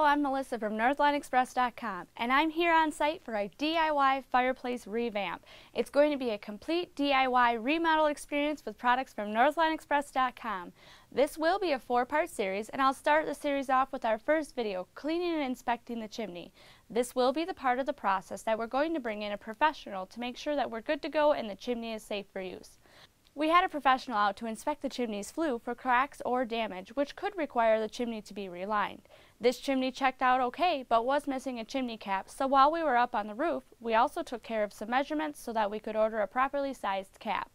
I'm Melissa from NorthlineExpress.com, and I'm here on site for a DIY fireplace revamp. It's going to be a complete DIY remodel experience with products from NorthlineExpress.com. This will be a 4-part series, and I'll start the series off with our first video, cleaning and inspecting the chimney. This will be the part of the process that we're going to bring in a professional to make sure that we're good to go and the chimney is safe for use. We had a professional out to inspect the chimney's flue for cracks or damage, which could require the chimney to be relined. This chimney checked out okay, but was missing a chimney cap, so while we were up on the roof, we also took care of some measurements so that we could order a properly sized cap.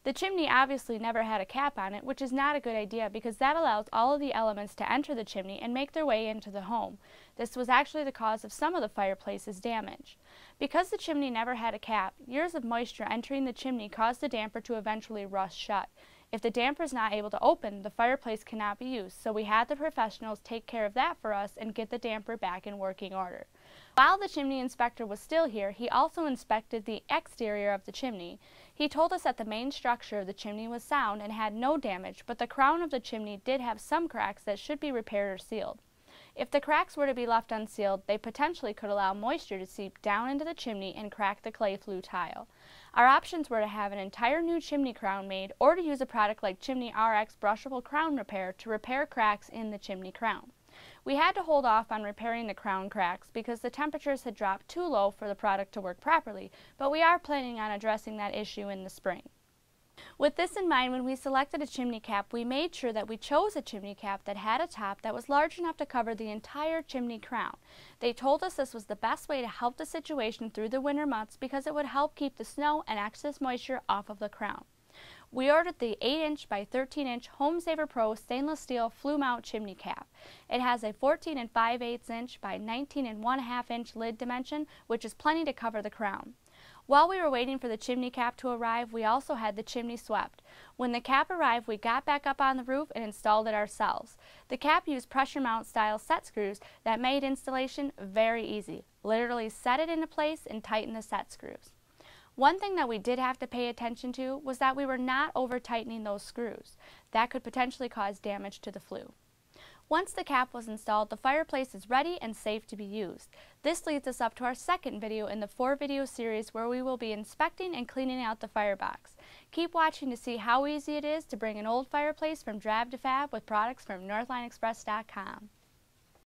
The chimney obviously never had a cap on it, which is not a good idea because that allows all of the elements to enter the chimney and make their way into the home. This was actually the cause of some of the fireplace's damage. Because the chimney never had a cap, years of moisture entering the chimney caused the damper to eventually rust shut. If the damper is not able to open, the fireplace cannot be used, so we had the professionals take care of that for us and get the damper back in working order. While the chimney inspector was still here, he also inspected the exterior of the chimney. He told us that the main structure of the chimney was sound and had no damage, but the crown of the chimney did have some cracks that should be repaired or sealed. If the cracks were to be left unsealed, they potentially could allow moisture to seep down into the chimney and crack the clay flue tile. Our options were to have an entire new chimney crown made or to use a product like Chimney RX Brushable Crown Repair to repair cracks in the chimney crown. We had to hold off on repairing the crown cracks because the temperatures had dropped too low for the product to work properly, but we are planning on addressing that issue in the spring. With this in mind, when we selected a chimney cap, we made sure that we chose a chimney cap that had a top that was large enough to cover the entire chimney crown. They told us this was the best way to help the situation through the winter months because it would help keep the snow and excess moisture off of the crown. We ordered the 8-inch by 13-inch Home Saver Pro stainless steel flue mount chimney cap. It has a 14 5/8 inch by 19 1/2 inch lid dimension, which is plenty to cover the crown. While we were waiting for the chimney cap to arrive, we also had the chimney swept. When the cap arrived, we got back up on the roof and installed it ourselves. The cap used pressure mount style set screws that made installation very easy. Literally set it into place and tighten the set screws. One thing that we did have to pay attention to was that we were not over tightening those screws. That could potentially cause damage to the flue. Once the cap was installed, the fireplace is ready and safe to be used. This leads us up to our second video in the 4-video series where we will be inspecting and cleaning out the firebox. Keep watching to see how easy it is to bring an old fireplace from drab to fab with products from NorthlineExpress.com.